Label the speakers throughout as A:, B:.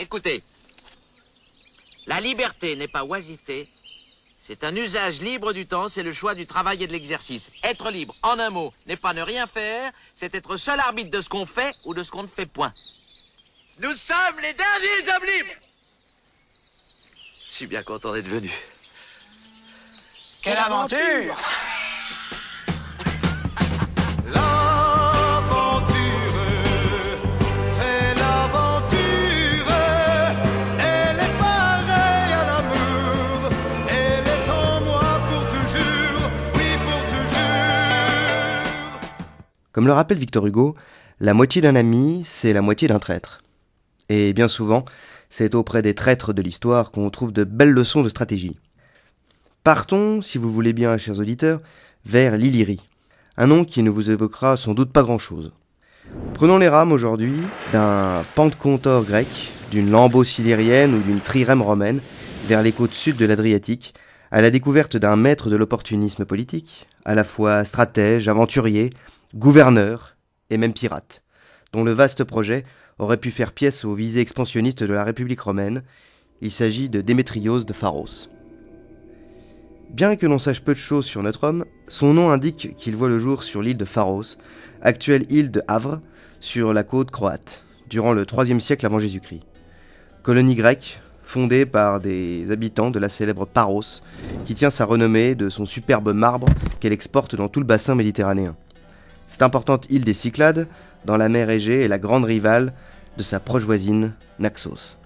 A: Écoutez, la liberté n'est pas oisiveté, c'est un usage libre du temps, c'est le choix du travail et de l'exercice. Être libre, en un mot, n'est pas ne rien faire, c'est être seul arbitre de ce qu'on fait ou de ce qu'on ne fait point. Nous sommes les derniers hommes libres.
B: Je suis bien content d'être venu.
C: Quelle aventure!
D: Comme le rappelle Victor Hugo, la moitié d'un ami, c'est la moitié d'un traître. Et bien souvent, c'est auprès des traîtres de l'histoire qu'on trouve de belles leçons de stratégie. Partons, si vous voulez bien, chers auditeurs, vers l'Illyrie, un nom qui ne vous évoquera sans doute pas grand-chose. Prenons les rames aujourd'hui d'un pantecôntor grec, d'une lambos illyrienne ou d'une trirème romaine vers les côtes sud de l'Adriatique, à la découverte d'un maître de l'opportunisme politique, à la fois stratège, aventurier, gouverneur et même pirate, dont le vaste projet aurait pu faire pièce aux visées expansionnistes de la République romaine. Il s'agit de Démétrios de Pharos. Bien que l'on sache peu de choses sur notre homme, son nom indique qu'il voit le jour sur l'île de Pharos, actuelle île de Havre, sur la côte croate, durant le IIIe siècle avant Jésus-Christ. Colonie grecque, fondée par des habitants de la célèbre Paros, qui tient sa renommée de son superbe marbre qu'elle exporte dans tout le bassin méditerranéen. Cette importante île des Cyclades, dans la mer Égée, est la grande rivale de sa proche voisine, Naxos.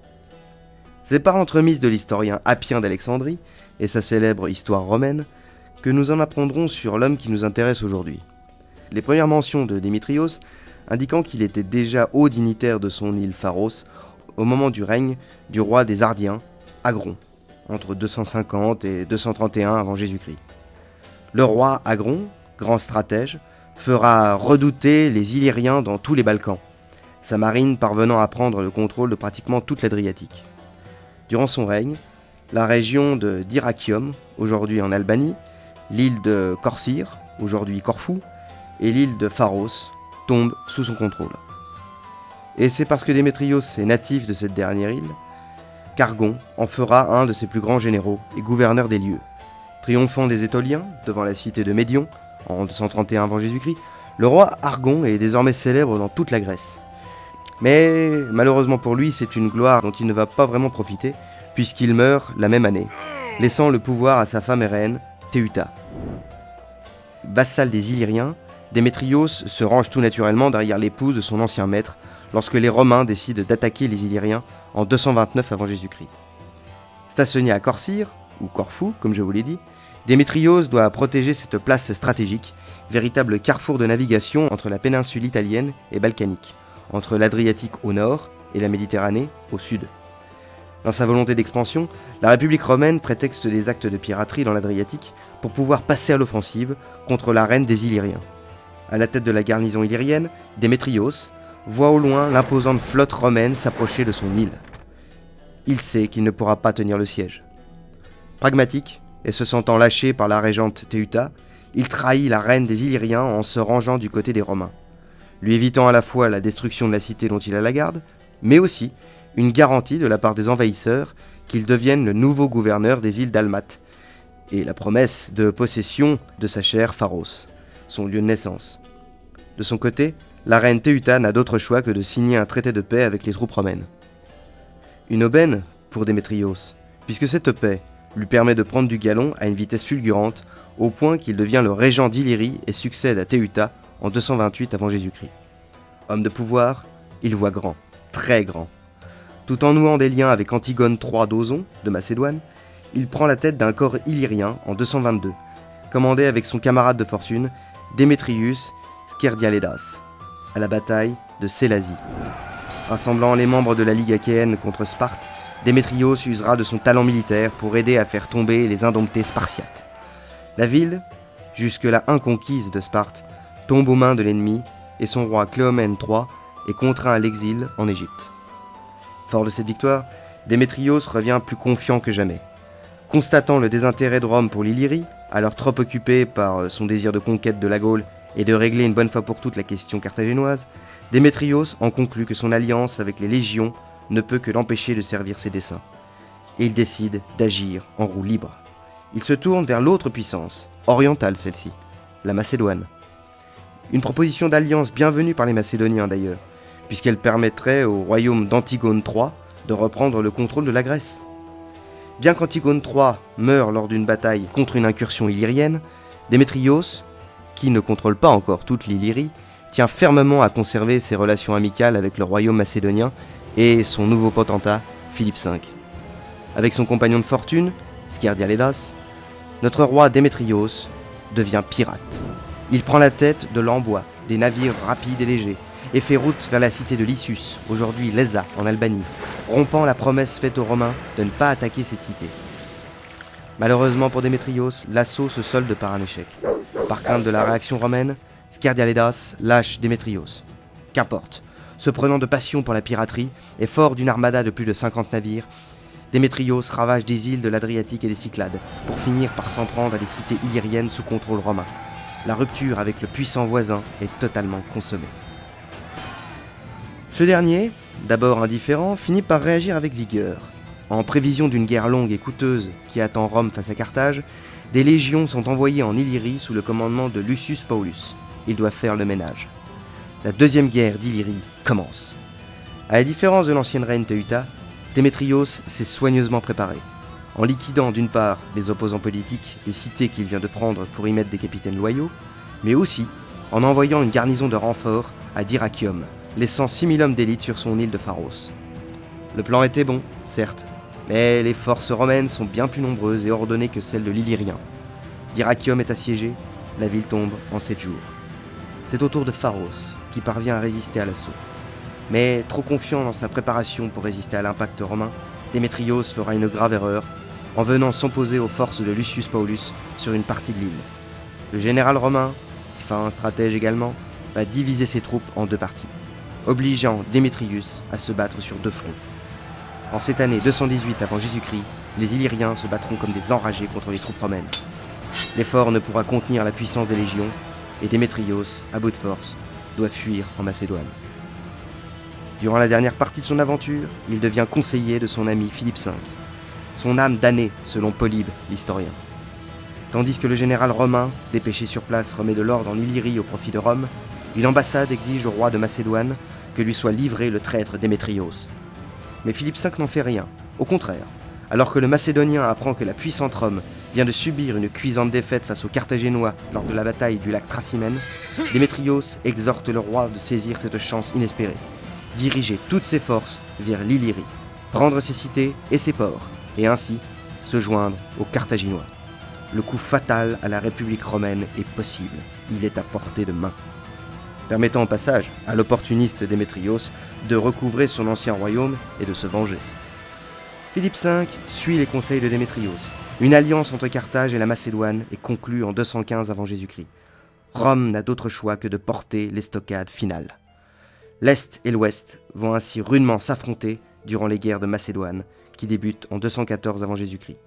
D: C'est par l'entremise de l'historien Appien d'Alexandrie et sa célèbre histoire romaine que nous en apprendrons sur l'homme qui nous intéresse aujourd'hui. Les premières mentions de Démétrios indiquant qu'il était déjà haut dignitaire de son île Pharos au moment du règne du roi des Ardiens, Agron, entre 250 et 231 avant Jésus-Christ. Le roi Agron, grand stratège, fera redouter les Illyriens dans tous les Balkans, sa marine parvenant à prendre le contrôle de pratiquement toute l'Adriatique. Durant son règne, la région de d'Irachium, aujourd'hui en Albanie, l'île de Corcyre, aujourd'hui Corfou, et l'île de Pharos tombent sous son contrôle. Et c'est parce que Démétrios est natif de cette dernière île qu'Argon en fera un de ses plus grands généraux et gouverneur des lieux. Triomphant des Étoliens devant la cité de Médion, en 231 avant Jésus-Christ, le roi Argon est désormais célèbre dans toute la Grèce. Mais malheureusement pour lui, c'est une gloire dont il ne va pas vraiment profiter, puisqu'il meurt la même année, laissant le pouvoir à sa femme et reine, Théuta. Vassal des Illyriens, Démétrios se range tout naturellement derrière l'épouse de son ancien maître, lorsque les Romains décident d'attaquer les Illyriens en 229 avant Jésus-Christ. Stationné à Corcyre, ou Corfou, comme je vous l'ai dit, Démétrios doit protéger cette place stratégique, véritable carrefour de navigation entre la péninsule italienne et balkanique, entre l'Adriatique au nord et la Méditerranée au sud. Dans sa volonté d'expansion, la République romaine prétexte des actes de piraterie dans l'Adriatique pour pouvoir passer à l'offensive contre la reine des Illyriens. À la tête de la garnison illyrienne, Démétrios voit au loin l'imposante flotte romaine s'approcher de son île. Il sait qu'il ne pourra pas tenir le siège. Pragmatique, et se sentant lâché par la régente Théuta, il trahit la reine des Illyriens en se rangeant du côté des Romains, lui évitant à la fois la destruction de la cité dont il a la garde, mais aussi une garantie de la part des envahisseurs qu'il devienne le nouveau gouverneur des îles Dalmates, et la promesse de possession de sa chère Pharos, son lieu de naissance. De son côté, la reine Théuta n'a d'autre choix que de signer un traité de paix avec les troupes romaines. Une aubaine pour Démétrios, puisque cette paix lui permet de prendre du galon à une vitesse fulgurante, au point qu'il devient le régent d'Illyrie et succède à Théuta en 228 avant Jésus-Christ. Homme de pouvoir, il voit grand, très grand. Tout en nouant des liens avec Antigone III d'Ozon, de Macédoine, il prend la tête d'un corps illyrien en 222, commandé avec son camarade de fortune, Démétrius Skerdialédas, à la bataille de Sélasie. Rassemblant les membres de la Ligue achéenne contre Sparte, Démétrios usera de son talent militaire pour aider à faire tomber les indomptés spartiates. La ville, jusque-là inconquise de Sparte, tombe aux mains de l'ennemi et son roi Cléomène III est contraint à l'exil en Égypte. Fort de cette victoire, Démétrios revient plus confiant que jamais. Constatant le désintérêt de Rome pour l'Illyrie, alors trop occupé par son désir de conquête de la Gaule et de régler une bonne fois pour toutes la question carthaginoise, Démétrios en conclut que son alliance avec les légions ne peut que l'empêcher de servir ses desseins. Et il décide d'agir en roue libre. Il se tourne vers l'autre puissance, orientale celle-ci, la Macédoine. Une proposition d'alliance bienvenue par les Macédoniens d'ailleurs, puisqu'elle permettrait au royaume d'Antigone III de reprendre le contrôle de la Grèce. Bien qu'Antigone III meure lors d'une bataille contre une incursion illyrienne, Démétrios, qui ne contrôle pas encore toute l'Illyrie, tient fermement à conserver ses relations amicales avec le royaume macédonien et son nouveau potentat, Philippe V. Avec son compagnon de fortune, Skerdialédas, notre roi Démétrios devient pirate. Il prend la tête de l'envoi, des navires rapides et légers, et fait route vers la cité de Lissus, aujourd'hui Lésa, en Albanie, rompant la promesse faite aux Romains de ne pas attaquer cette cité. Malheureusement pour Démétrios, l'assaut se solde par un échec. Par crainte de la réaction romaine, Skerdialédas lâche Démétrios. Qu'importe, se prenant de passion pour la piraterie et fort d'une armada de plus de 50 navires, Démétrios ravage des îles de l'Adriatique et des Cyclades, pour finir par s'en prendre à des cités illyriennes sous contrôle romain. La rupture avec le puissant voisin est totalement consommée. Ce dernier, d'abord indifférent, finit par réagir avec vigueur. En prévision d'une guerre longue et coûteuse qui attend Rome face à Carthage, des légions sont envoyées en Illyrie sous le commandement de Lucius Paulus. Ils doivent faire le ménage. La deuxième guerre d'Illyrie commence. À la différence de l'ancienne reine Teuta, Démétrios s'est soigneusement préparé, en liquidant d'une part les opposants politiques des cités qu'il vient de prendre pour y mettre des capitaines loyaux, mais aussi en envoyant une garnison de renfort à Dyrrachium, laissant 6000 hommes d'élite sur son île de Pharos. Le plan était bon, certes, mais les forces romaines sont bien plus nombreuses et ordonnées que celles de l'Illyrien. Dyrrachium est assiégé, la ville tombe en 7 jours. C'est au tour de Pharos qui parvient à résister à l'assaut. Mais trop confiant dans sa préparation pour résister à l'impact romain, Démétrios fera une grave erreur en venant s'opposer aux forces de Lucius Paulus sur une partie de l'île. Le général romain, fin stratège également, va diviser ses troupes en 2 parties, obligeant Démétrius à se battre sur 2 fronts. En cette année 218 avant Jésus-Christ, les Illyriens se battront comme des enragés contre les troupes romaines. L'effort ne pourra contenir la puissance des légions, et Démétrios, à bout de force, doit fuir en Macédoine. Durant la dernière partie de son aventure, il devient conseiller de son ami Philippe V, son âme damnée selon Polybe, l'historien. Tandis que le général romain, dépêché sur place, remet de l'ordre en Illyrie au profit de Rome, une ambassade exige au roi de Macédoine que lui soit livré le traître Démétrios. Mais Philippe V n'en fait rien, au contraire. Alors que le Macédonien apprend que la puissante Rome vient de subir une cuisante défaite face aux Carthaginois lors de la bataille du lac Tracymène, Démétrios exhorte le roi de saisir cette chance inespérée, diriger toutes ses forces vers l'Illyrie, prendre ses cités et ses ports, et ainsi se joindre aux Carthaginois. Le coup fatal à la République romaine est possible, il est à portée de main. Permettant au passage à l'opportuniste Démétrios de recouvrer son ancien royaume et de se venger. Philippe V suit les conseils de Démétrios. Une alliance entre Carthage et la Macédoine est conclue en 215 avant Jésus-Christ. Rome n'a d'autre choix que de porter l'estocade finale. L'Est et l'Ouest vont ainsi rudement s'affronter durant les guerres de Macédoine, qui débutent en 214 avant Jésus-Christ.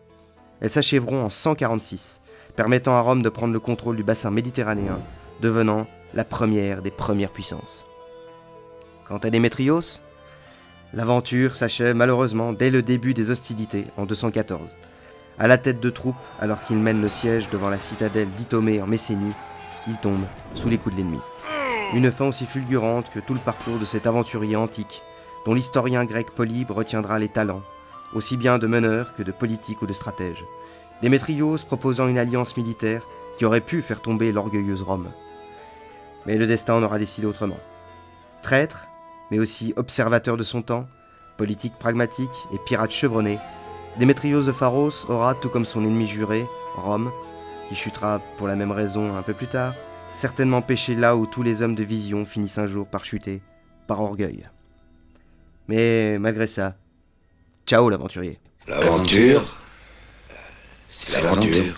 D: Elles s'achèveront en 146, permettant à Rome de prendre le contrôle du bassin méditerranéen, devenant la première des premières puissances. Quant à Démétrios, l'aventure s'achève malheureusement dès le début des hostilités en 214. À la tête de troupes, alors qu'il mène le siège devant la citadelle d'Itomée en Messénie, il tombe sous les coups de l'ennemi. Une fin aussi fulgurante que tout le parcours de cet aventurier antique, dont l'historien grec Polybe retiendra les talents, aussi bien de meneur que de politique ou de stratège. Démétrios proposant une alliance militaire qui aurait pu faire tomber l'orgueilleuse Rome. Mais le destin en aura décidé autrement. Traître, mais aussi observateur de son temps, politique pragmatique et pirate chevronné, Démétrios de Pharos aura, tout comme son ennemi juré, Rome, qui chutera pour la même raison un peu plus tard, certainement péché là où tous les hommes de vision finissent un jour par chuter, par orgueil. Mais malgré ça, ciao l'aventurier.
C: L'aventure, c'est l'aventure.